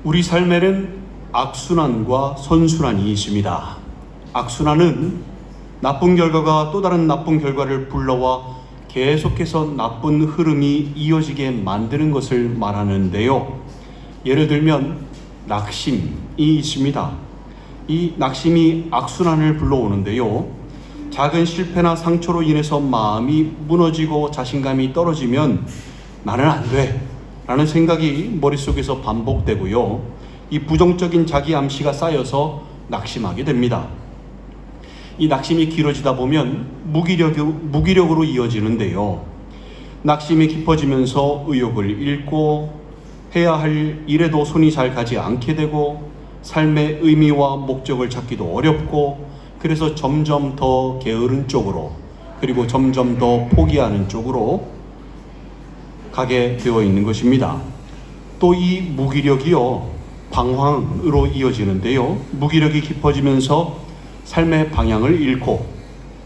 우리 삶에는 악순환과 선순환이 있습니다. 악순환은 나쁜 결과가 또 다른 나쁜 결과를 불러와 계속해서 나쁜 흐름이 이어지게 만드는 것을 말하는데요. 예를 들면 낙심이 있습니다. 이 낙심이 악순환을 불러오는데요. 작은 실패나 상처로 인해서 마음이 무너지고 자신감이 떨어지면 나는 안 돼 라는 생각이 머릿속에서 반복되고요. 이 부정적인 자기 암시가 쌓여서 낙심하게 됩니다. 이 낙심이 길어지다 보면 무기력으로 이어지는데요. 낙심이 깊어지면서 의욕을 잃고 해야 할 일에도 손이 잘 가지 않게 되고 삶의 의미와 목적을 찾기도 어렵고 그래서 점점 더 게으른 쪽으로 그리고 점점 더 포기하는 쪽으로 가게 되어 있는 것입니다. 또 이 무기력이요 방황으로 이어지는데요. 무기력이 깊어지면서 삶의 방향을 잃고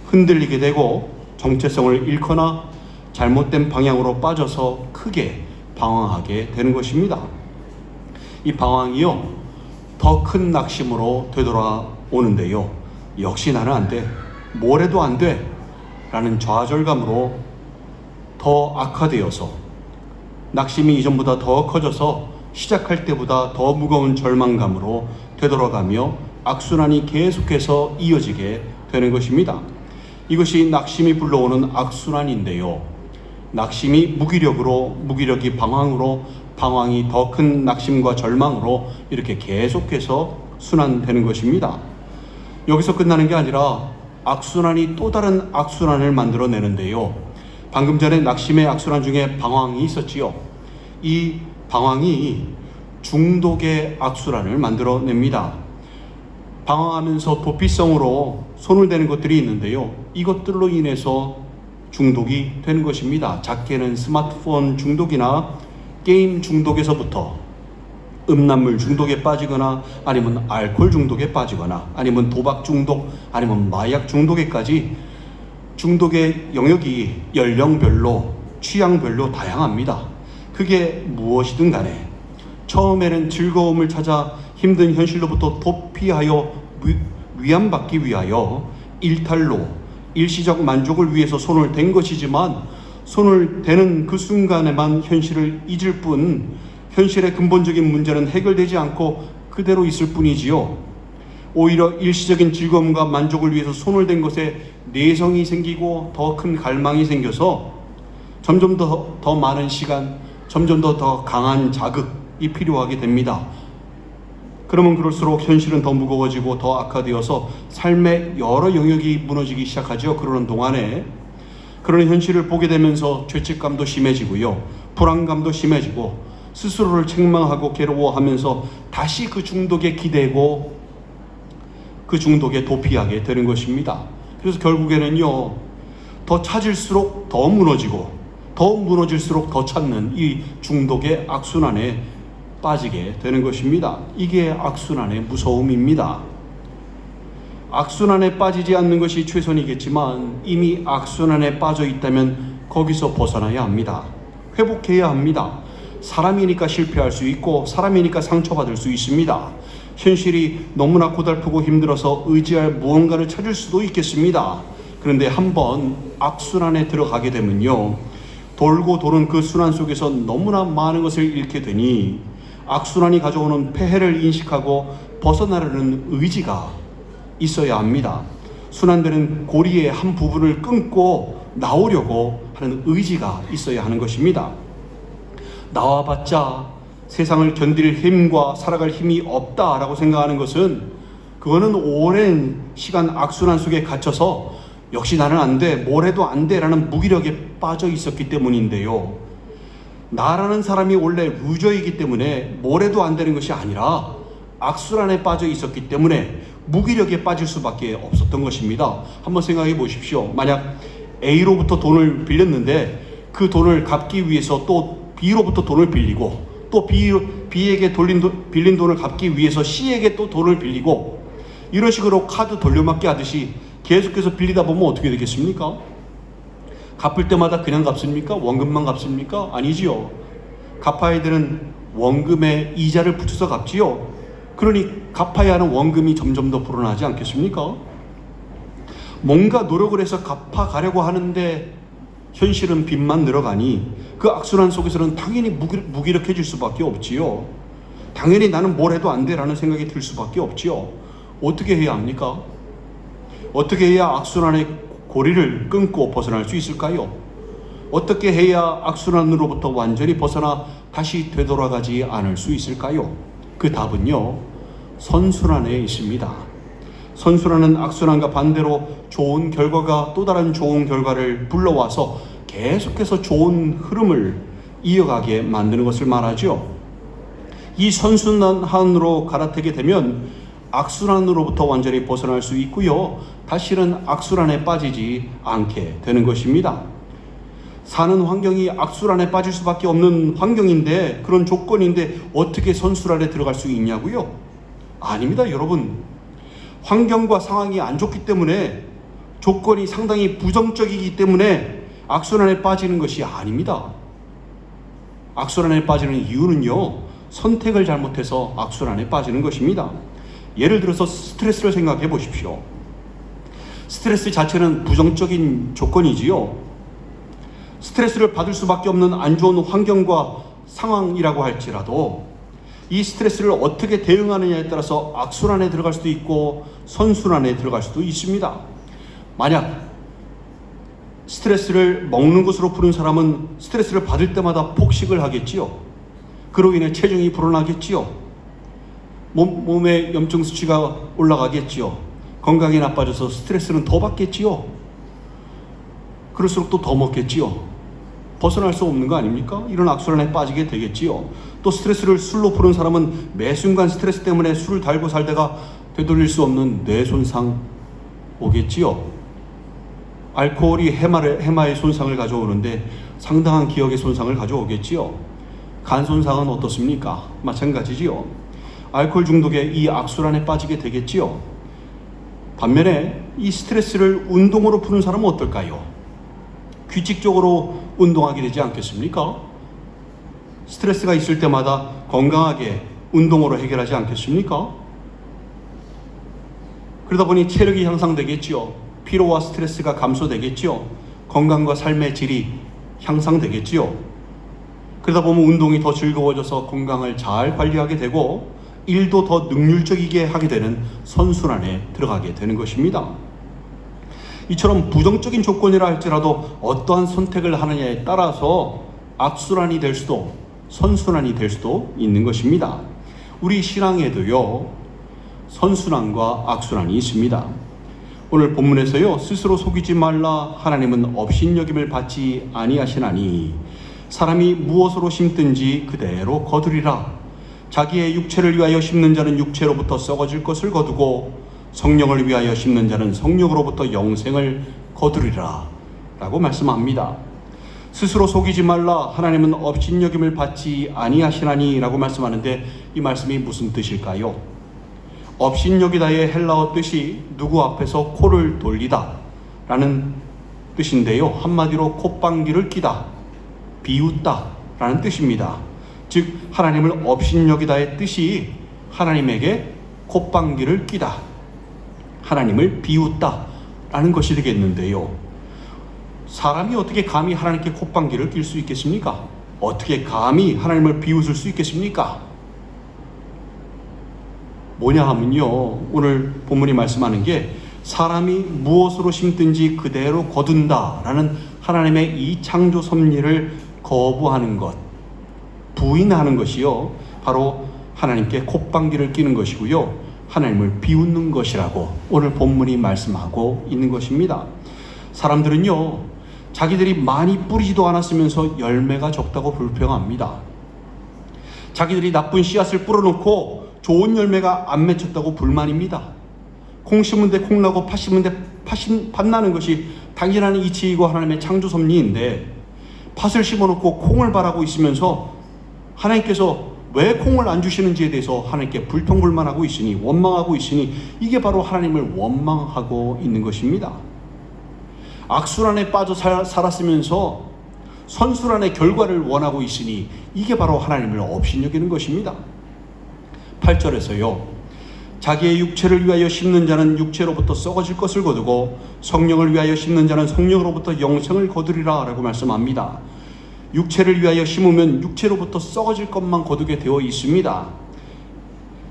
흔들리게 되고 정체성을 잃거나 잘못된 방향으로 빠져서 크게 방황하게 되는 것입니다. 이 방황이요 더 큰 낙심으로 되돌아오는데요. 역시 나는 안 돼, 뭘 해도 안 돼 라는 좌절감으로 더 악화되어서 낙심이 이전보다 더 커져서 시작할 때보다 더 무거운 절망감으로 되돌아가며 악순환이 계속해서 이어지게 되는 것입니다. 이것이 낙심이 불러오는 악순환인데요. 낙심이 무기력이 방황으로, 방황이 더 큰 낙심과 절망으로 이렇게 계속해서 순환되는 것입니다. 여기서 끝나는 게 아니라 악순환이 또 다른 악순환을 만들어내는데요. 방금 전에 낙심의 악순환 중에 방황이 있었지요. 이 방황이 중독의 악순환을 만들어냅니다. 방황하면서 도피성으로 손을 대는 것들이 있는데요. 이것들로 인해서 중독이 되는 것입니다. 작게는 스마트폰 중독이나 게임 중독에서부터 음란물 중독에 빠지거나 아니면 알코올 중독에 빠지거나 아니면 도박 중독 아니면 마약 중독에까지 중독의 영역이 연령별로 취향별로 다양합니다. 그게 무엇이든 간에 처음에는 즐거움을 찾아 힘든 현실로부터 도피하여 위안받기 위하여 일탈로 일시적 만족을 위해서 손을 댄 것이지만 손을 대는 그 순간에만 현실을 잊을 뿐 현실의 근본적인 문제는 해결되지 않고 그대로 있을 뿐이지요. 오히려 일시적인 즐거움과 만족을 위해서 손을 댄 것에 내성이 생기고 더 큰 갈망이 생겨서 점점 더 많은 시간, 점점 더 강한 자극이 필요하게 됩니다. 그러면 그럴수록 현실은 더 무거워지고 더 악화되어서 삶의 여러 영역이 무너지기 시작하죠. 그러는 동안에 그런 현실을 보게 되면서 죄책감도 심해지고요. 불안감도 심해지고 스스로를 책망하고 괴로워하면서 다시 그 중독에 기대고 그 중독에 도피하게 되는 것입니다. 그래서 결국에는요. 더 찾을수록 더 무너지고 더 무너질수록 더 찾는 이 중독의 악순환에 빠지게 되는 것입니다. 이게 악순환의 무서움입니다. 악순환에 빠지지 않는 것이 최선이겠지만 이미 악순환에 빠져 있다면 거기서 벗어나야 합니다. 회복해야 합니다. 사람이니까 실패할 수 있고 사람이니까 상처받을 수 있습니다. 현실이 너무나 고달프고 힘들어서 의지할 무언가를 찾을 수도 있겠습니다. 그런데 한번 악순환에 들어가게 되면요. 돌고 도는 그 순환 속에서 너무나 많은 것을 잃게 되니 악순환이 가져오는 폐해를 인식하고 벗어나려는 의지가 있어야 합니다. 순환되는 고리의 한 부분을 끊고 나오려고 하는 의지가 있어야 하는 것입니다. 나와봤자 세상을 견딜 힘과 살아갈 힘이 없다라고 생각하는 것은 그거는 오랜 시간 악순환 속에 갇혀서 역시 나는 안 돼, 뭘 해도 안 돼 라는 무기력에 빠져 있었기 때문인데요. 나라는 사람이 원래 루저이기 때문에 뭘 해도 안 되는 것이 아니라 악순환에 빠져 있었기 때문에 무기력에 빠질 수밖에 없었던 것입니다. 한번 생각해 보십시오. 만약 A로부터 돈을 빌렸는데 그 돈을 갚기 위해서 또 B로부터 돈을 빌리고 또 B에게 빌린 돈을 갚기 위해서 C에게 또 돈을 빌리고 이런 식으로 카드 돌려막기 하듯이 계속해서 빌리다 보면 어떻게 되겠습니까? 갚을 때마다 그냥 갚습니까? 원금만 갚습니까? 아니지요. 갚아야 되는 원금에 이자를 붙여서 갚지요. 그러니 갚아야 하는 원금이 점점 더 불어나지 않겠습니까? 뭔가 노력을 해서 갚아가려고 하는데 현실은 빚만 늘어가니 그 악순환 속에서는 당연히 무기력해질 수밖에 없지요. 당연히 나는 뭘 해도 안 돼라는 생각이 들 수밖에 없지요. 어떻게 해야 합니까? 어떻게 해야 악순환의 고리를 끊고 벗어날 수 있을까요? 어떻게 해야 악순환으로부터 완전히 벗어나 다시 되돌아가지 않을 수 있을까요? 그 답은요, 선순환에 있습니다. 선순환은 악순환과 반대로 좋은 결과가 또 다른 좋은 결과를 불러와서 계속해서 좋은 흐름을 이어가게 만드는 것을 말하죠. 이 선순환으로 갈아타게 되면 악순환으로부터 완전히 벗어날 수 있고요, 다시는 악순환에 빠지지 않게 되는 것입니다. 사는 환경이 악순환에 빠질 수밖에 없는 환경인데, 그런 조건인데 어떻게 선순환에 들어갈 수 있냐고요? 아닙니다, 여러분. 환경과 상황이 안 좋기 때문에, 조건이 상당히 부정적이기 때문에 악순환에 빠지는 것이 아닙니다. 악순환에 빠지는 이유는요, 선택을 잘못해서 악순환에 빠지는 것입니다. 예를 들어서 스트레스를 생각해 보십시오. 스트레스 자체는 부정적인 조건이지요. 스트레스를 받을 수밖에 없는 안 좋은 환경과 상황이라고 할지라도 이 스트레스를 어떻게 대응하느냐에 따라서 악순환에 들어갈 수도 있고 선순환에 들어갈 수도 있습니다. 만약 스트레스를 먹는 것으로 푸는 사람은 스트레스를 받을 때마다 폭식을 하겠지요. 그로 인해 체중이 불어나겠지요. 몸의 염증 수치가 올라가겠지요. 건강이 나빠져서 스트레스는 더 받겠지요. 그럴수록 또 더 먹겠지요. 벗어날 수 없는 거 아닙니까? 이런 악순환에 빠지게 되겠지요. 또 스트레스를 술로 푸는 사람은 매 순간 스트레스 때문에 술을 달고 살다가 되돌릴 수 없는 뇌 손상 오겠지요. 알코올이 해마의 손상을 가져오는데 상당한 기억의 손상을 가져오겠지요. 간 손상은 어떻습니까? 마찬가지지요. 알코올 중독에 이 악순환에 빠지게 되겠지요. 반면에 이 스트레스를 운동으로 푸는 사람은 어떨까요? 규칙적으로 운동하게 되지 않겠습니까? 스트레스가 있을 때마다 건강하게 운동으로 해결하지 않겠습니까? 그러다 보니 체력이 향상되겠지요. 피로와 스트레스가 감소되겠지요. 건강과 삶의 질이 향상되겠지요. 그러다 보면 운동이 더 즐거워져서 건강을 잘 관리하게 되고 일도 더 능률적이게 하게 되는 선순환에 들어가게 되는 것입니다. 이처럼 부정적인 조건이라 할지라도 어떠한 선택을 하느냐에 따라서 악순환이 될 수도 선순환이 될 수도 있는 것입니다. 우리 신앙에도요, 선순환과 악순환이 있습니다. 오늘 본문에서요, 스스로 속이지 말라. 하나님은 업신여김을 받지 아니하시나니 사람이 무엇으로 심든지 그대로 거두리라. 자기의 육체를 위하여 심는 자는 육체로부터 썩어질 것을 거두고 성령을 위하여 심는 자는 성령으로부터 영생을 거두리라 라고 말씀합니다. 스스로 속이지 말라. 하나님은 업신여김을 받지 아니하시나니 라고 말씀하는데, 이 말씀이 무슨 뜻일까요? 업신여기다의 헬라어 뜻이 누구 앞에서 코를 돌리다 라는 뜻인데요, 한마디로 콧방귀를 끼다, 비웃다 라는 뜻입니다. 즉 하나님을 업신여기다의 뜻이 하나님에게 콧방귀를 끼다, 하나님을 비웃다 라는 것이 되겠는데요, 사람이 어떻게 감히 하나님께 콧방귀를 낄 수 있겠습니까? 어떻게 감히 하나님을 비웃을 수 있겠습니까? 뭐냐 하면요, 오늘 본문이 말씀하는 게 사람이 무엇으로 심든지 그대로 거둔다 라는 하나님의 이 창조 섭리를 거부하는 것, 부인하는 것이요, 바로 하나님께 콧방귀를 끼는 것이고요, 하나님을 비웃는 것이라고 오늘 본문이 말씀하고 있는 것입니다. 사람들은요, 자기들이 많이 뿌리지도 않았으면서 열매가 적다고 불평합니다. 자기들이 나쁜 씨앗을 뿌려놓고 좋은 열매가 안 맺혔다고 불만입니다. 콩 심은 데 콩 나고 팥 심은 데 팥 나는 것이 당연한 이치이고 하나님의 창조 섭리인데, 팥을 심어놓고 콩을 바라고 있으면서 하나님께서 왜 콩을 안 주시는지에 대해서 하나님께 불평불만하고 있으니, 원망하고 있으니, 이게 바로 하나님을 원망하고 있는 것입니다. 악순환에 빠져 살았으면서 선순환의 결과를 원하고 있으니 이게 바로 하나님을 업신여기는 것입니다. 8절에서요. 자기의 육체를 위하여 심는 자는 육체로부터 썩어질 것을 거두고 성령을 위하여 심는 자는 성령으로부터 영생을 거두리라 라고 말씀합니다. 육체를 위하여 심으면 육체로부터 썩어질 것만 거두게 되어 있습니다.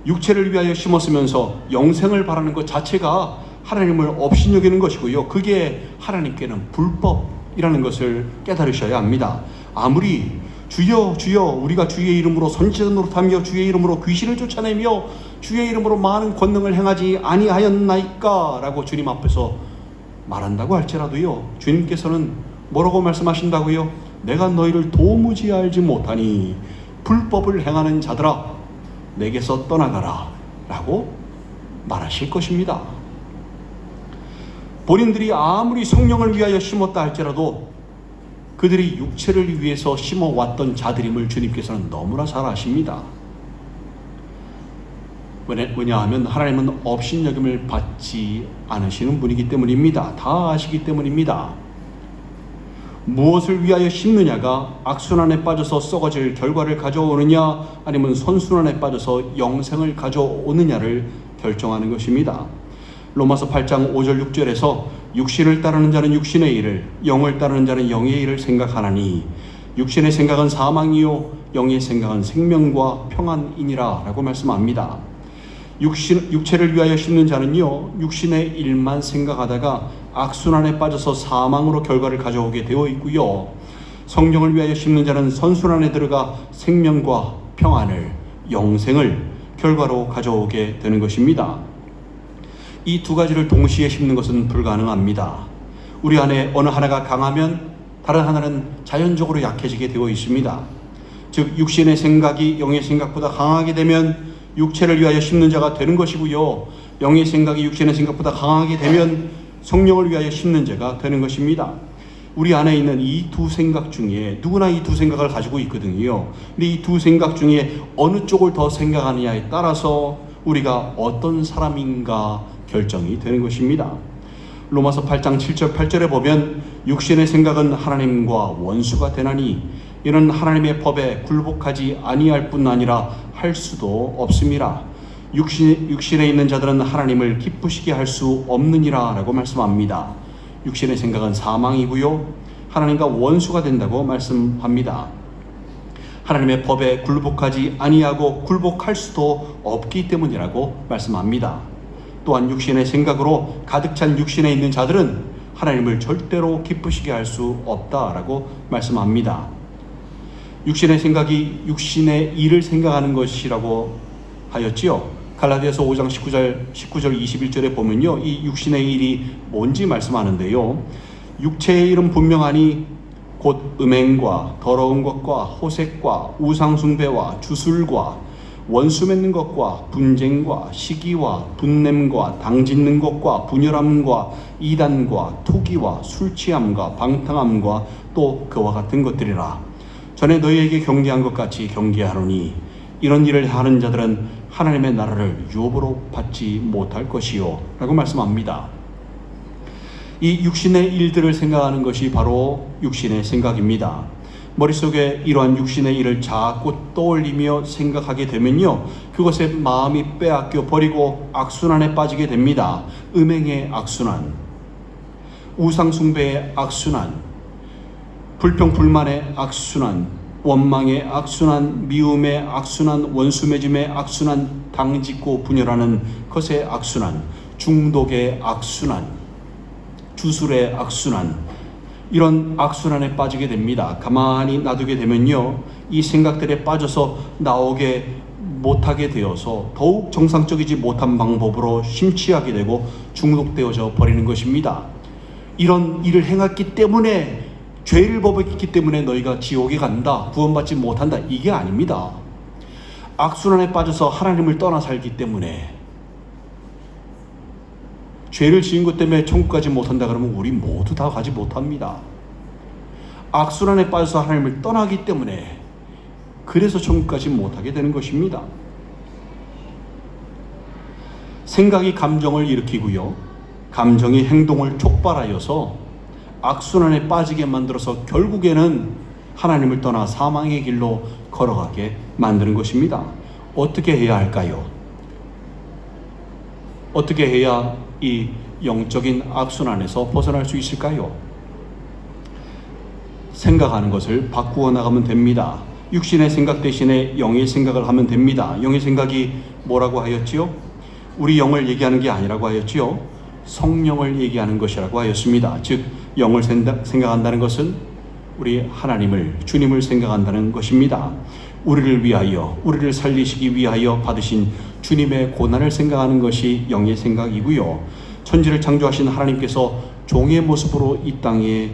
육체를 위하여 심었으면서 영생을 바라는 것 자체가 하나님을 업신여기는 것이고요. 그게 하나님께는 불법이라는 것을 깨달으셔야 합니다. 아무리 주여 주여 우리가 주의 이름으로 선지자노릇하며 주의 이름으로 귀신을 쫓아내며 주의 이름으로 많은 권능을 행하지 아니하였나이까 라고 주님 앞에서 말한다고 할지라도요, 주님께서는 뭐라고 말씀하신다고요? 내가 너희를 도무지 알지 못하니 불법을 행하는 자들아 내게서 떠나가라 라고 말하실 것입니다. 본인들이 아무리 성령을 위하여 심었다 할지라도 그들이 육체를 위해서 심어왔던 자들임을 주님께서는 너무나 잘 아십니다. 왜냐하면 하나님은 업신여김을 받지 않으시는 분이기 때문입니다. 다 아시기 때문입니다. 무엇을 위하여 심느냐가 악순환에 빠져서 썩어질 결과를 가져오느냐 아니면 선순환에 빠져서 영생을 가져오느냐를 결정하는 것입니다. 로마서 8장 5절 6절에서 육신을 따르는 자는 육신의 일을, 영을 따르는 자는 영의 일을 생각하나니 육신의 생각은 사망이요 영의 생각은 생명과 평안이니라 라고 말씀합니다. 육체를 위하여 심는 자는요 육신의 일만 생각하다가 악순환에 빠져서 사망으로 결과를 가져오게 되어 있고요, 성령을 위하여 심는 자는 선순환에 들어가 생명과 평안을, 영생을 결과로 가져오게 되는 것입니다. 이 두 가지를 동시에 심는 것은 불가능합니다. 우리 안에 어느 하나가 강하면 다른 하나는 자연적으로 약해지게 되어 있습니다. 즉 육신의 생각이 영의 생각보다 강하게 되면 육체를 위하여 심는 자가 되는 것이고요, 영의 생각이 육신의 생각보다 강하게 되면 성령을 위하여 심는 자가 되는 것입니다. 우리 안에 있는 이 두 생각 중에 누구나 이 두 생각을 가지고 있거든요. 근데 이 두 생각 중에 어느 쪽을 더 생각하느냐에 따라서 우리가 어떤 사람인가 결정이 되는 것입니다. 로마서 8장 7절 8절에 보면 육신의 생각은 하나님과 원수가 되나니 이는 하나님의 법에 굴복하지 아니할 뿐 아니라 할 수도 없음이라. 육신에 있는 자들은 하나님을 기쁘시게 할 수 없느니라 라고 말씀합니다. 육신의 생각은 사망이고요, 하나님과 원수가 된다고 말씀합니다. 하나님의 법에 굴복하지 아니하고 굴복할 수도 없기 때문이라고 말씀합니다. 또한 육신의 생각으로 가득 찬 육신에 있는 자들은 하나님을 절대로 기쁘시게 할 수 없다라고 말씀합니다. 육신의 생각이 육신의 일을 생각하는 것이라고 하였지요. 갈라디아서 5장 19절 21절에 보면요, 이 육신의 일이 뭔지 말씀하는데요, 육체의 일은 분명하니 곧 음행과 더러운 것과 호색과 우상숭배와 주술과 원수 맺는 것과 분쟁과 시기와 분냄과 당짓는 것과 분열함과 이단과 투기와 술취함과 방탕함과 또 그와 같은 것들이라. 전에 너희에게 경계한 것 같이 경계하노니 이런 일을 하는 자들은 하나님의 나라를 유업으로 받지 못할 것이요 라고 말씀합니다. 이 육신의 일들을 생각하는 것이 바로 육신의 생각입니다. 머릿속에 이러한 육신의 일을 자꾸 떠올리며 생각하게 되면요, 그것에 마음이 빼앗겨 버리고 악순환에 빠지게 됩니다. 음행의 악순환, 우상숭배의 악순환, 불평불만의 악순환, 원망의 악순환, 미움의 악순환, 원수맺음의 악순환, 당짓고 분열하는 것의 악순환, 중독의 악순환, 주술의 악순환, 이런 악순환에 빠지게 됩니다. 가만히 놔두게 되면요, 이 생각들에 빠져서 나오게 못하게 되어서 더욱 정상적이지 못한 방법으로 심취하게 되고 중독되어져 버리는 것입니다. 이런 일을 행했기 때문에, 죄를 범했기 때문에 너희가 지옥에 간다, 구원받지 못한다, 이게 아닙니다. 악순환에 빠져서 하나님을 떠나 살기 때문에, 죄를 지은 것 때문에 천국 가지 못한다 그러면 우리 모두 다 가지 못합니다. 악순환에 빠져서 하나님을 떠나기 때문에, 그래서 천국 가지 못하게 되는 것입니다. 생각이 감정을 일으키고요, 감정이 행동을 촉발하여서 악순환에 빠지게 만들어서 결국에는 하나님을 떠나 사망의 길로 걸어가게 만드는 것입니다. 어떻게 해야 할까요? 어떻게 해야 이 영적인 악순환에서 벗어날 수 있을까요? 생각하는 것을 바꾸어 나가면 됩니다. 육신의 생각 대신에 영의 생각을 하면 됩니다. 영의 생각이 뭐라고 하였지요? 우리 영을 얘기하는 게 아니라고 하였지요. 성령을 얘기하는 것이라고 하였습니다. 즉 영을 생각한다는 것은 우리 하나님을, 주님을 생각한다는 것입니다. 우리를 위하여, 우리를 살리시기 위하여 받으신 주님의 고난을 생각하는 것이 영의 생각이고요. 천지를 창조하신 하나님께서 종의 모습으로 이 땅에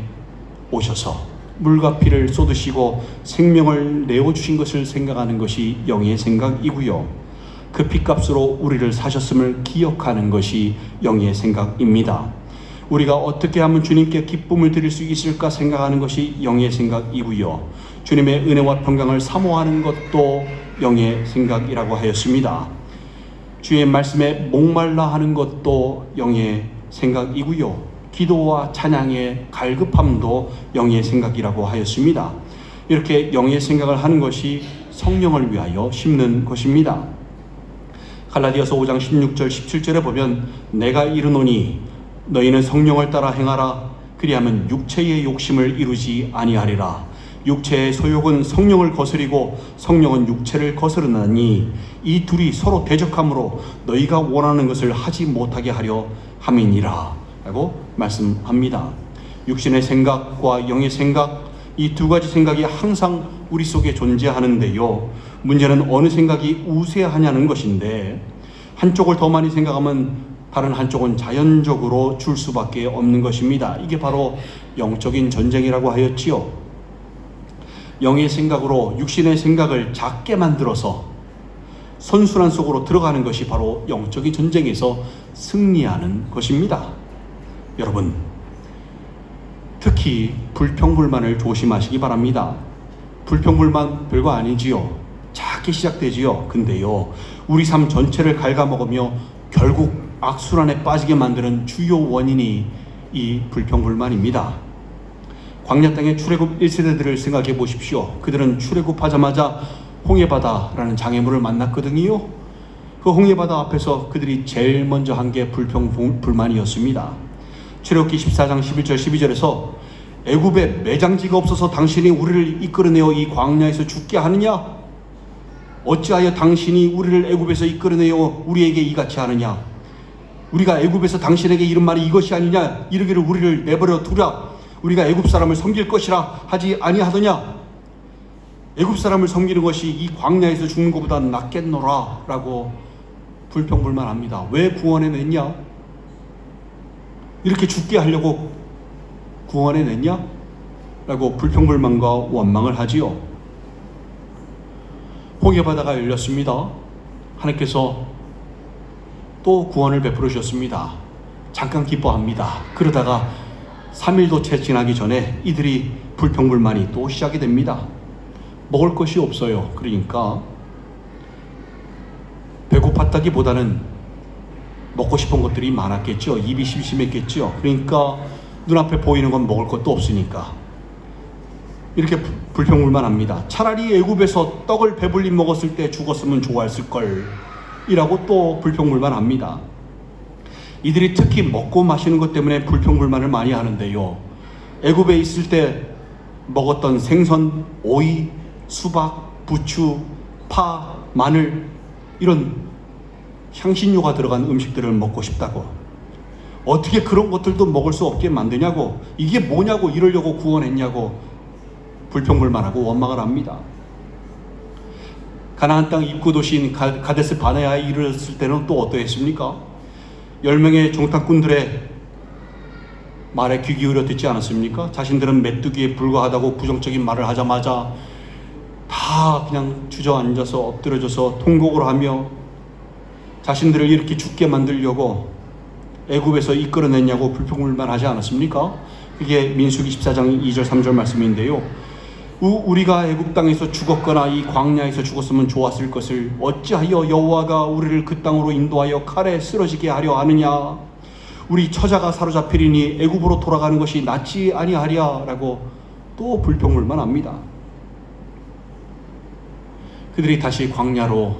오셔서 물과 피를 쏟으시고 생명을 내어주신 것을 생각하는 것이 영의 생각이고요. 그 피값으로 우리를 사셨음을 기억하는 것이 영의 생각입니다. 우리가 어떻게 하면 주님께 기쁨을 드릴 수 있을까 생각하는 것이 영의 생각이고요. 주님의 은혜와 평강을 사모하는 것도 영의 생각이라고 하였습니다. 주의 말씀에 목말라 하는 것도 영의 생각이고요. 기도와 찬양의 갈급함도 영의 생각이라고 하였습니다. 이렇게 영의 생각을 하는 것이 성령을 위하여 심는 것입니다. 갈라디아서 5장 16절 17절에 보면 내가 이르노니 너희는 성령을 따라 행하라. 그리하면 육체의 욕심을 이루지 아니하리라. 육체의 소욕은 성령을 거스리고 성령은 육체를 거스르나니 이 둘이 서로 대적함으로 너희가 원하는 것을 하지 못하게 하려 함이니라 라고 말씀합니다. 육신의 생각과 영의 생각, 이 두 가지 생각이 항상 우리 속에 존재하는데요. 문제는 어느 생각이 우세하냐는 것인데 한쪽을 더 많이 생각하면 다른 한쪽은 자연적으로 줄 수밖에 없는 것입니다. 이게 바로 영적인 전쟁이라고 하였지요. 영의 생각으로 육신의 생각을 작게 만들어서 선순환 속으로 들어가는 것이 바로 영적인 전쟁에서 승리하는 것입니다. 여러분, 특히 불평불만을 조심하시기 바랍니다. 불평불만 별거 아니지요. 작게 시작되지요. 근데요, 우리 삶 전체를 갉아먹으며 결국 악순환에 빠지게 만드는 주요 원인이 이 불평불만입니다. 광야 땅의 출애굽 1세대들을 생각해 보십시오. 그들은 출애굽하자마자 홍해바다라는 장애물을 만났거든요. 그 홍해바다 앞에서 그들이 제일 먼저 한 게 불평불만이었습니다. 출애굽기 14장 11절 12절에서 애굽에 매장지가 없어서 당신이 우리를 이끌어내어 이 광야에서 죽게 하느냐? 어찌하여 당신이 우리를 애굽에서 이끌어내어 우리에게 이같이 하느냐? 우리가 애굽에서 당신에게 이른 말이 이것이 아니냐? 이르기를 우리를 내버려 두라. 우리가 애굽 사람을 섬길 것이라 하지 아니하더냐? 애굽 사람을 섬기는 것이 이 광야에서 죽는 것보다 낫겠노라 라고 불평불만합니다. 왜 구원해냈냐? 이렇게 죽게 하려고 구원해냈냐? 라고 불평불만과 원망을 하지요. 홍해바다가 열렸습니다. 하나님께서 또 구원을 베풀어 주셨습니다. 잠깐 기뻐합니다. 그러다가 3일도 채 지나기 전에 이들이 불평불만이 또 시작이 됩니다. 먹을 것이 없어요. 그러니까 배고팠다기보다는 먹고 싶은 것들이 많았겠죠. 입이 심심했겠죠. 그러니까 눈앞에 보이는 건 먹을 것도 없으니까 이렇게 불평불만합니다. 차라리 애굽에서 떡을 배불리 먹었을 때 죽었으면 좋았을 걸 이라고 또 불평불만합니다. 이들이 특히 먹고 마시는 것 때문에 불평불만을 많이 하는데요. 애굽에 있을 때 먹었던 생선, 오이, 수박, 부추, 파, 마늘 이런 향신료가 들어간 음식들을 먹고 싶다고, 어떻게 그런 것들도 먹을 수 없게 만드냐고, 이게 뭐냐고 이러려고 구원했냐고 불평불만하고 원망을 합니다. 가나안 땅 입구 도시인 가데스 바네아에 이르렀을 때는 또 어떠했습니까? 10명의 정탐꾼들의 말에 귀 기울여 듣지 않았습니까? 자신들은 메뚜기에 불과하다고 부정적인 말을 하자마자 다 그냥 주저앉아서 엎드려져서 통곡을 하며 자신들을 이렇게 죽게 만들려고 애굽에서 이끌어냈냐고 불평불만하지 않았습니까? 그게 민수기 14장 2절 3절 말씀인데요. 우리가 애굽 땅에서 죽었거나 이 광야에서 죽었으면 좋았을 것을 어찌하여 여호와가 우리를 그 땅으로 인도하여 칼에 쓰러지게 하려 하느냐? 우리 처자가 사로잡히리니 애굽으로 돌아가는 것이 낫지 아니하랴라고 또 불평불만합니다. 그들이 다시 광야로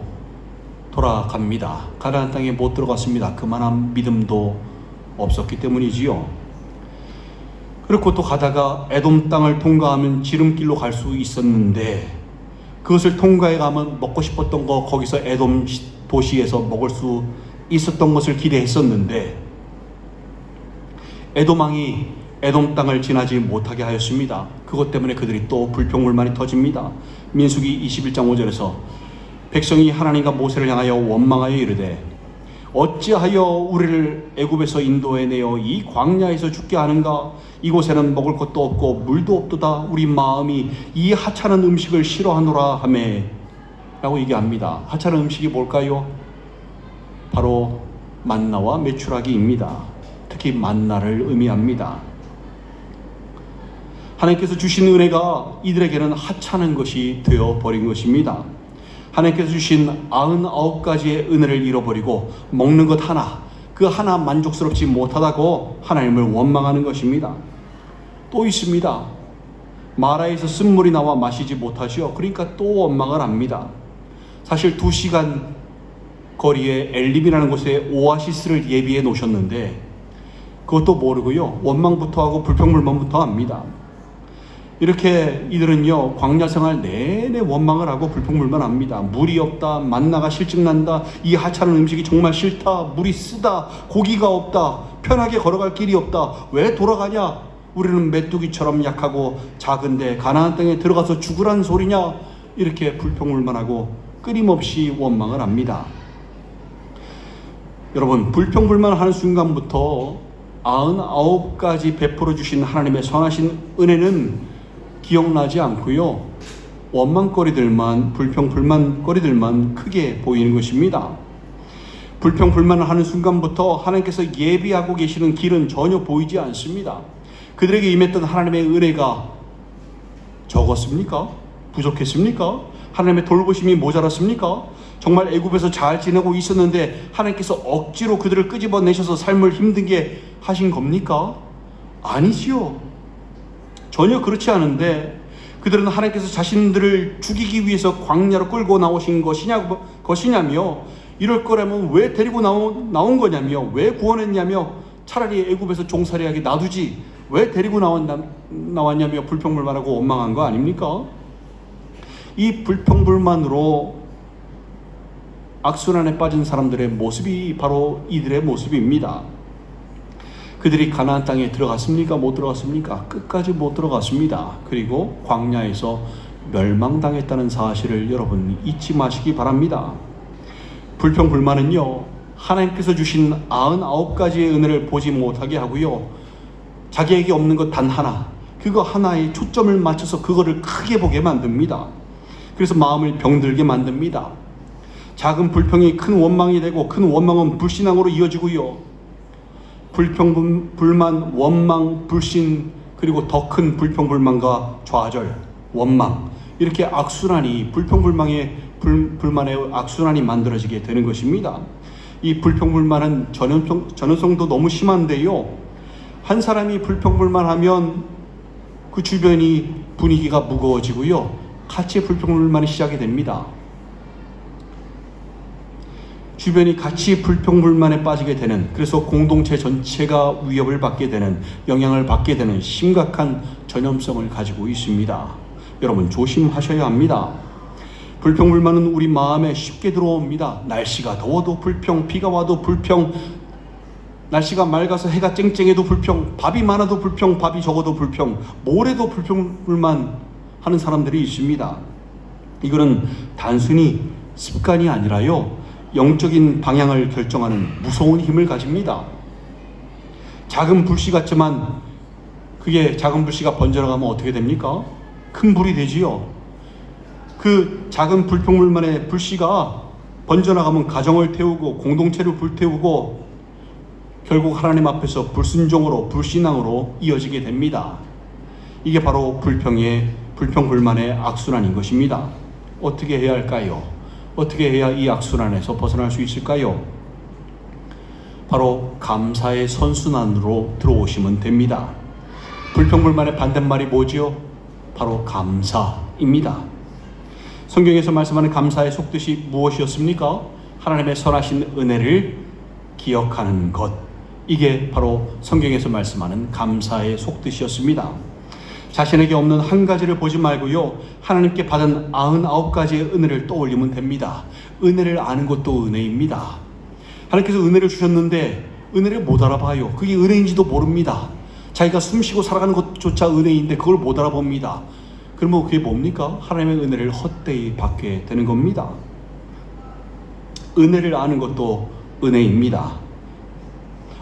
돌아갑니다. 가나안 땅에 못 들어갔습니다. 그만한 믿음도 없었기 때문이지요. 그렇고 또 가다가 에돔 땅을 통과하면 지름길로 갈 수 있었는데 그것을 통과해 가면 먹고 싶었던 거 거기서 에돔 도시에서 먹을 수 있었던 것을 기대했었는데 에돔 왕이 에돔 땅을 지나지 못하게 하였습니다. 그것 때문에 그들이 또 불평불만이 터집니다. 민수기 21장 5절에서 백성이 하나님과 모세를 향하여 원망하여 이르되 어찌하여 우리를 애굽에서 인도해내어 이 광야에서 죽게 하는가? 이곳에는 먹을 것도 없고 물도 없도다. 우리 마음이 이 하찮은 음식을 싫어하노라 하매 라고 얘기합니다. 하찮은 음식이 뭘까요? 바로 만나와 메추라기입니다. 특히 만나를 의미합니다. 하나님께서 주신 은혜가 이들에게는 하찮은 것이 되어버린 것입니다. 하나님께서 주신 99가지의 은혜를 잃어버리고 먹는 것 하나, 그 하나 만족스럽지 못하다고 하나님을 원망하는 것입니다. 또 있습니다. 마라에서 쓴물이 나와 마시지 못하시오. 그러니까 또 원망을 합니다. 사실 2시간 거리에 엘림이라는 곳에 오아시스를 예비해 놓으셨는데 그것도 모르고요. 원망부터 하고 불평불만부터 합니다. 이렇게 이들은요 광야 생활 내내 원망을 하고 불평불만합니다. 물이 없다, 만나가 실증난다, 이 하찮은 음식이 정말 싫다, 물이 쓰다, 고기가 없다, 편하게 걸어갈 길이 없다, 왜 돌아가냐? 우리는 메뚜기처럼 약하고 작은데 가나안 땅에 들어가서 죽으란 소리냐? 이렇게 불평불만하고 끊임없이 원망을 합니다. 여러분, 불평불만하는 순간부터 99가지 베풀어 주신 하나님의 선하신 은혜는 기억나지 않고요. 원망거리들만, 불평불만거리들만 크게 보이는 것입니다. 불평불만을 하는 순간부터 하나님께서 예비하고 계시는 길은 전혀 보이지 않습니다. 그들에게 임했던 하나님의 은혜가 적었습니까? 부족했습니까? 하나님의 돌보심이 모자랐습니까? 정말 애굽에서 잘 지내고 있었는데 하나님께서 억지로 그들을 끄집어내셔서 삶을 힘들게 하신 겁니까? 아니지요. 전혀 그렇지 않은데 그들은 하나님께서 자신들을 죽이기 위해서 광야로 끌고 나오신 것이냐며 이럴 거라면 왜 데리고 나온 거냐며 왜 구원했냐며 차라리 애굽에서 종살이하게 놔두지 왜 데리고 나왔냐며 불평불만하고 원망한 거 아닙니까? 이 불평불만으로 악순환에 빠진 사람들의 모습이 바로 이들의 모습입니다. 그들이 가나안 땅에 들어갔습니까? 못 들어갔습니까? 끝까지 못 들어갔습니다. 그리고 광야에서 멸망당했다는 사실을 여러분 잊지 마시기 바랍니다. 불평불만은요 하나님께서 주신 99가지의 은혜를 보지 못하게 하고요 자기에게 없는 것 단 하나, 그거 하나에 초점을 맞춰서 그거를 크게 보게 만듭니다. 그래서 마음을 병들게 만듭니다. 작은 불평이 큰 원망이 되고 큰 원망은 불신앙으로 이어지고요. 불평, 불만, 원망, 불신, 그리고 더 큰 불평불만과 좌절, 원망, 이렇게 악순환이 불만의 악순환이 만들어지게 되는 것입니다. 이 불평불만은 전염성도 너무 심한데요. 한 사람이 불평불만하면 그 주변이 분위기가 무거워지고요. 같이 불평불만이 시작이 됩니다. 주변이 같이 불평불만에 빠지게 되는, 그래서 공동체 전체가 위협을 받게 되는, 영향을 받게 되는 심각한 전염성을 가지고 있습니다. 여러분 조심하셔야 합니다. 불평불만은 우리 마음에 쉽게 들어옵니다. 날씨가 더워도 불평, 비가 와도 불평, 날씨가 맑아서 해가 쨍쨍해도 불평, 밥이 많아도 불평, 밥이 적어도 불평, 뭐래도 불평불만 하는 사람들이 있습니다. 이거는 단순히 습관이 아니라요 영적인 방향을 결정하는 무서운 힘을 가집니다. 작은 불씨 같지만 그게 작은 불씨가 번져나가면 어떻게 됩니까? 큰 불이 되지요. 그 작은 불평불만의 불씨가 번져나가면 가정을 태우고 공동체를 불태우고 결국 하나님 앞에서 불순종으로 불신앙으로 이어지게 됩니다. 이게 바로 불평불만의 악순환인 것입니다. 어떻게 해야 할까요? 어떻게 해야 이 악순환에서 벗어날 수 있을까요? 바로 감사의 선순환으로 들어오시면 됩니다. 불평불만의 반대말이 뭐지요? 바로 감사입니다. 성경에서 말씀하는 감사의 속뜻이 무엇이었습니까? 하나님의 선하신 은혜를 기억하는 것. 이게 바로 성경에서 말씀하는 감사의 속뜻이었습니다. 자신에게 없는 한 가지를 보지 말고요, 하나님께 받은 99가지의 은혜를 떠올리면 됩니다. 은혜를 아는 것도 은혜입니다. 하나님께서 은혜를 주셨는데 은혜를 못 알아봐요. 그게 은혜인지도 모릅니다. 자기가 숨쉬고 살아가는 것조차 은혜인데 그걸 못 알아봅니다. 그러면 그게 뭡니까? 하나님의 은혜를 헛되이 받게 되는 겁니다. 은혜를 아는 것도 은혜입니다.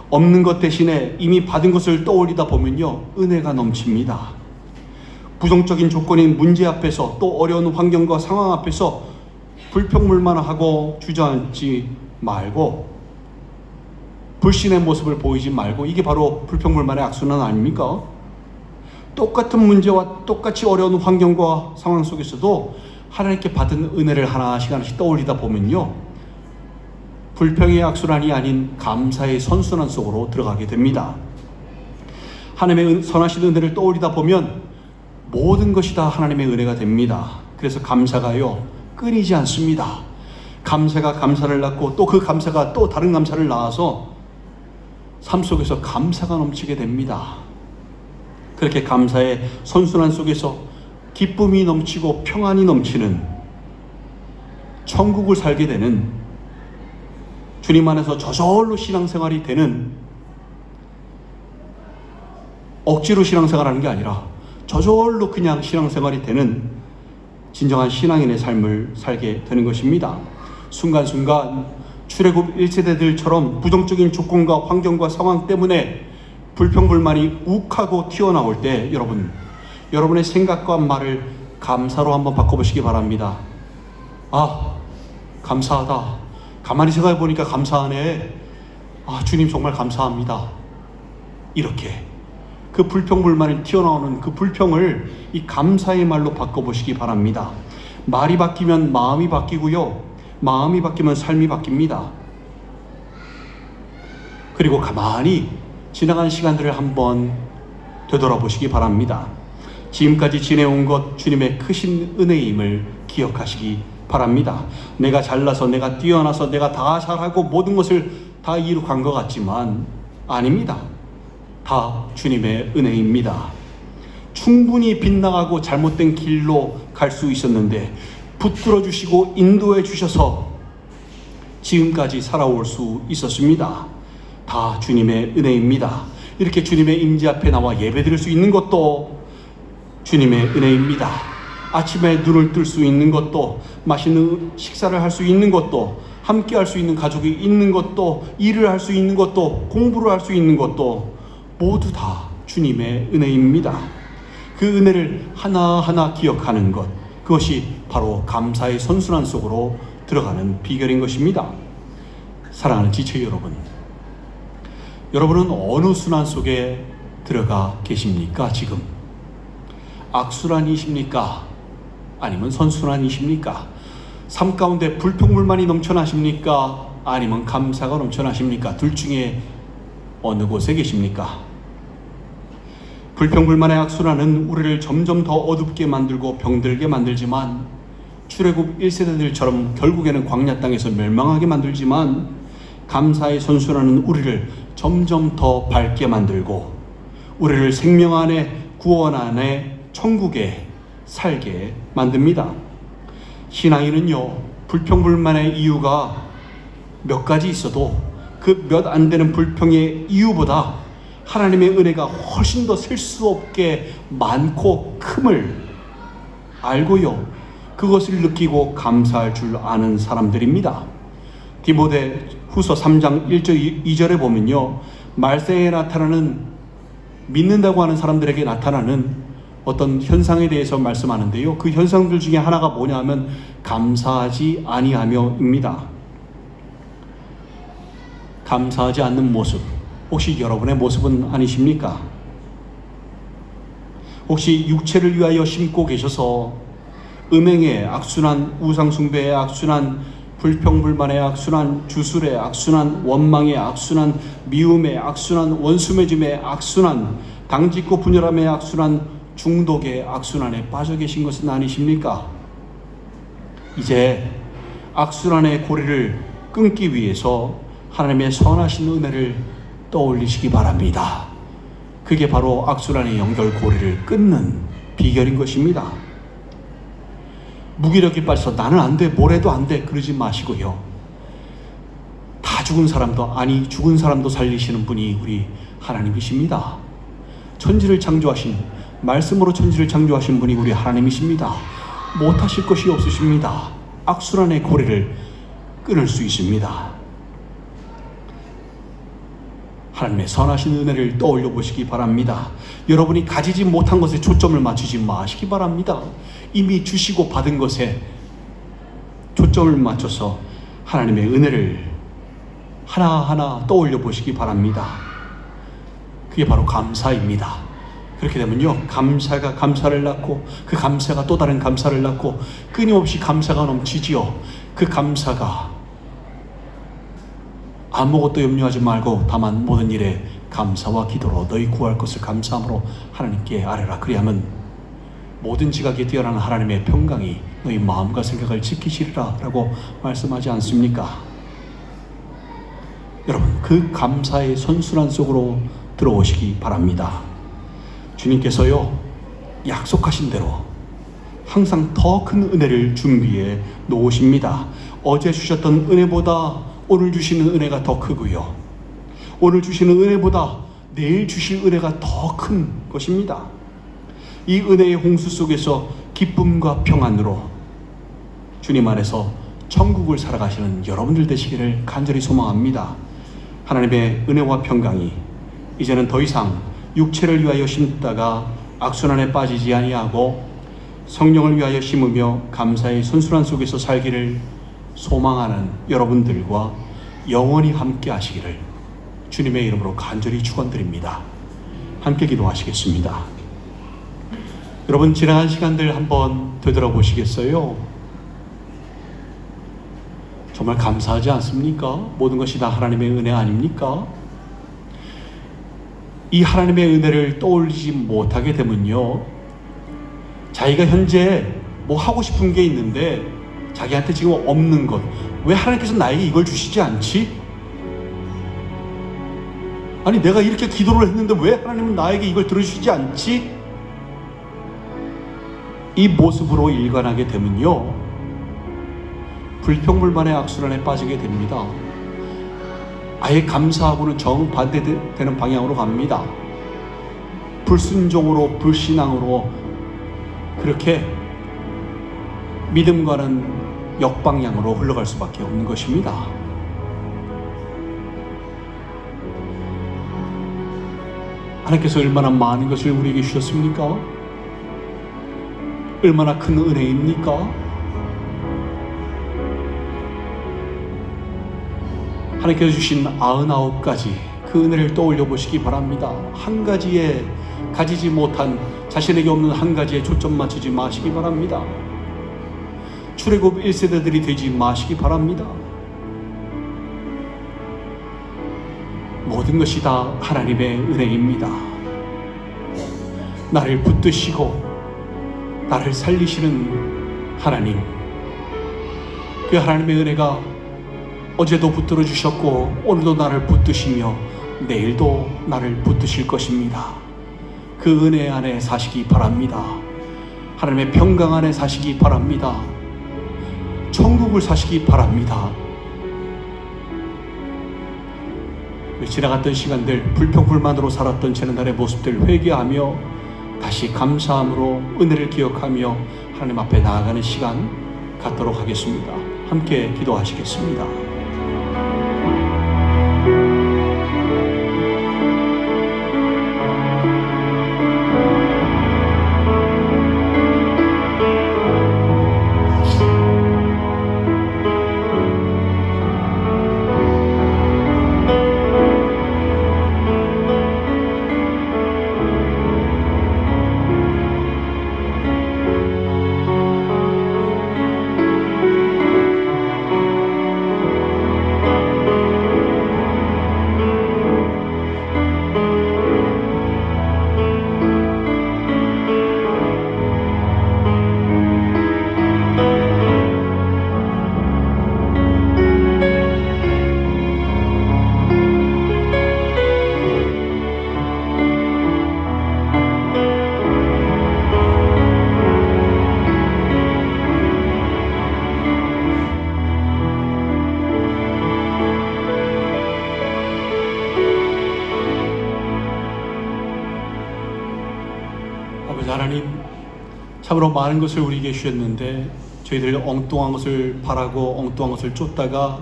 없는 것 대신에 이미 받은 것을 떠올리다 보면요, 은혜가 넘칩니다. 부정적인 조건인 문제 앞에서, 또 어려운 환경과 상황 앞에서 불평불만하고 주저앉지 말고, 불신의 모습을 보이지 말고, 이게 바로 불평불만의 악순환 아닙니까? 똑같은 문제와 똑같이 어려운 환경과 상황 속에서도 하나님께 받은 은혜를 하나씩 떠올리다 보면요, 불평의 악순환이 아닌 감사의 선순환 속으로 들어가게 됩니다. 하나님의 선하신 은혜를 떠올리다 보면 모든 것이 다 하나님의 은혜가 됩니다. 그래서 감사가요, 끊이지 않습니다. 감사가 감사를 낳고 또 그 감사가 또 다른 감사를 낳아서 삶 속에서 감사가 넘치게 됩니다. 그렇게 감사의 선순환 속에서 기쁨이 넘치고 평안이 넘치는 천국을 살게 되는, 주님 안에서 저절로 신앙생활이 되는, 억지로 신앙생활하는 게 아니라 저절로 그냥 신앙생활이 되는 진정한 신앙인의 삶을 살게 되는 것입니다. 순간순간 출애굽 1세대들처럼 부정적인 조건과 환경과 상황 때문에 불평불만이 욱하고 튀어나올 때 여러분의 생각과 말을 감사로 한번 바꿔보시기 바랍니다. 아, 감사하다. 가만히 생각해 보니까 감사하네. 아, 주님 정말 감사합니다. 이렇게 그 불평불만이 튀어나오는 그 불평을 이 감사의 말로 바꿔보시기 바랍니다. 말이 바뀌면 마음이 바뀌고요, 마음이 바뀌면 삶이 바뀝니다. 그리고 가만히 지나간 시간들을 한번 되돌아보시기 바랍니다. 지금까지 지내온 것 주님의 크신 은혜임을 기억하시기 바랍니다. 내가 잘나서, 내가 뛰어나서, 내가 다 잘하고 모든 것을 다 이룩한 것 같지만 아닙니다. 다 주님의 은혜입니다. 충분히 빗나가고 잘못된 길로 갈 수 있었는데 붙들어 주시고 인도해 주셔서 지금까지 살아올 수 있었습니다. 다 주님의 은혜입니다. 이렇게 주님의 임재 앞에 나와 예배드릴 수 있는 것도 주님의 은혜입니다. 아침에 눈을 뜰 수 있는 것도, 맛있는 식사를 할 수 있는 것도, 함께 할 수 있는 가족이 있는 것도, 일을 할 수 있는 것도, 공부를 할 수 있는 것도 모두 다 주님의 은혜입니다. 그 은혜를 하나하나 기억하는 것, 그것이 바로 감사의 선순환 속으로 들어가는 비결인 것입니다. 사랑하는 지체 여러분, 여러분은 어느 순환 속에 들어가 계십니까? 지금 악순환이십니까? 아니면 선순환이십니까? 삶 가운데 불평불만이 넘쳐나십니까? 아니면 감사가 넘쳐나십니까? 둘 중에 어느 곳에 계십니까? 불평불만의 악순환은 우리를 점점 더 어둡게 만들고 병들게 만들지만, 출애굽 1세대들처럼 결국에는 광야 땅에서 멸망하게 만들지만, 감사의 선순환은 우리를 점점 더 밝게 만들고 우리를 생명 안에, 구원 안에, 천국에 살게 만듭니다. 신앙인은요, 불평불만의 이유가 몇 가지 있어도 그 몇 안 되는 불평의 이유보다 하나님의 은혜가 훨씬 더 셀 수 없게 많고 큼을 알고요, 그것을 느끼고 감사할 줄 아는 사람들입니다. 디모데 후서 3장 1절 2절에 보면요, 말세에 나타나는, 믿는다고 하는 사람들에게 나타나는 어떤 현상에 대해서 말씀하는데요, 그 현상들 중에 하나가 뭐냐 하면 감사하지 아니하며입니다. 감사하지 않는 모습, 혹시 여러분의 모습은 아니십니까? 혹시 육체를 위하여 심고 계셔서 음행의 악순환, 우상숭배의 악순환, 불평불만의 악순환, 주술의 악순환, 원망의 악순환, 미움의 악순환, 원수매짐의 악순환, 당짓고 분열함의 악순환, 중독의 악순환에 빠져 계신 것은 아니십니까? 이제 악순환의 고리를 끊기 위해서 하나님의 선하신 은혜를 떠올리시기 바랍니다. 그게 바로 악순환의 연결고리를 끊는 비결인 것입니다. 무기력이 빠져서 나는 안 돼, 뭘 해도 안 돼, 그러지 마시고요. 다 죽은 사람도, 아니 죽은 사람도 살리시는 분이 우리 하나님이십니다. 천지를 창조하신, 말씀으로 천지를 창조하신 분이 우리 하나님이십니다. 못하실 것이 없으십니다. 악순환의 고리를 끊을 수 있습니다. 하나님의 선하신 은혜를 떠올려 보시기 바랍니다. 여러분이 가지지 못한 것에 초점을 맞추지 마시기 바랍니다. 이미 주시고 받은 것에 초점을 맞춰서 하나님의 은혜를 하나하나 떠올려 보시기 바랍니다. 그게 바로 감사입니다. 그렇게 되면요, 감사가 감사를 낳고, 그 감사가 또 다른 감사를 낳고, 끊임없이 감사가 넘치지요. 그 감사가 아무것도 염려하지 말고 다만 모든 일에 감사와 기도로 너희 구할 것을 감사함으로 하나님께 아뢰라. 그리하면 모든 지각에 뛰어난 하나님의 평강이 너희 마음과 생각을 지키시리라 라고 말씀하지 않습니까? 여러분, 그 감사의 선순환 속으로 들어오시기 바랍니다. 주님께서요, 약속하신 대로 항상 더 큰 은혜를 준비해 놓으십니다. 어제 주셨던 은혜보다 오늘 주시는 은혜가 더 크고요, 오늘 주시는 은혜보다 내일 주실 은혜가 더 큰 것입니다. 이 은혜의 홍수 속에서 기쁨과 평안으로 주님 안에서 천국을 살아가시는 여러분들 되시기를 간절히 소망합니다. 하나님의 은혜와 평강이 이제는 더 이상 육체를 위하여 심다가 악순환에 빠지지 아니하고 성령을 위하여 심으며 감사의 선순환 속에서 살기를 소망하는 여러분들과 영원히 함께 하시기를 주님의 이름으로 간절히 축원드립니다. 함께 기도하시겠습니다. 여러분, 지나간 시간들 한번 되돌아보시겠어요? 정말 감사하지 않습니까? 모든 것이 다 하나님의 은혜 아닙니까? 이 하나님의 은혜를 떠올리지 못하게 되면요, 자기가 현재 뭐 하고 싶은 게 있는데 자기한테 지금 없는 것, 왜 하나님께서 나에게 이걸 주시지 않지? 아니, 내가 이렇게 기도를 했는데 왜 하나님은 나에게 이걸 들어주시지 않지? 이 모습으로 일관하게 되면요, 불평불만의 악순환에 빠지게 됩니다. 아예 감사하고는 정반대되는 방향으로 갑니다. 불순종으로, 불신앙으로 그렇게 믿음과는 역방향으로 흘러갈 수밖에 없는 것입니다. 하나님께서 얼마나 많은 것을 우리에게 주셨습니까? 얼마나 큰 은혜입니까? 하나님께서 주신 99가지 그 은혜를 떠올려 보시기 바랍니다. 한 가지에 가지지 못한, 자신에게 없는 한 가지에 초점 맞추지 마시기 바랍니다. 출애굽 1세대들이 되지 마시기 바랍니다. 모든 것이 다 하나님의 은혜입니다. 나를 붙드시고 나를 살리시는 하나님, 그 하나님의 은혜가 어제도 붙들어 주셨고 오늘도 나를 붙드시며 내일도 나를 붙드실 것입니다. 그 은혜 안에 사시기 바랍니다. 하나님의 평강 안에 사시기 바랍니다. 천국을 사시기 바랍니다. 지나갔던 시간들, 불평불만으로 살았던 지난날의 모습들 회개하며 다시 감사함으로 은혜를 기억하며 하나님 앞에 나아가는 시간 갖도록 하겠습니다. 함께 기도하시겠습니다. 참으로 많은 것을 우리에게 주셨는데 저희들 엉뚱한 것을 바라고 엉뚱한 것을 쫓다가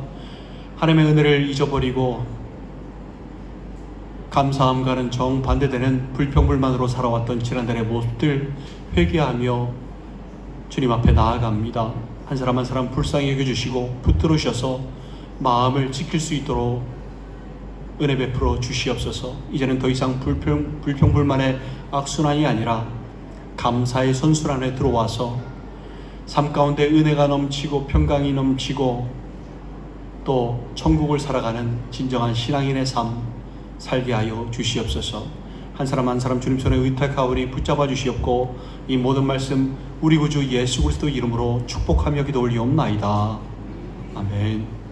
하나님의 은혜를 잊어버리고 감사함과는 정반대되는 불평불만으로 살아왔던 지난달의 모습들 회개하며 주님 앞에 나아갑니다. 한 사람 한 사람 불쌍히 여겨주시고 붙들으셔서 마음을 지킬 수 있도록 은혜 베풀어 주시옵소서. 이제는 더 이상 불평불만의 악순환이 아니라 감사의 선순환에 들어와서 삶 가운데 은혜가 넘치고 평강이 넘치고 또 천국을 살아가는 진정한 신앙인의 삶 살게 하여 주시옵소서. 한 사람 한 사람 주님 손에 의탁하오니 붙잡아 주시옵고 이 모든 말씀 우리 구주 예수 그리스도 이름으로 축복하며 기도 올리옵나이다. 아멘.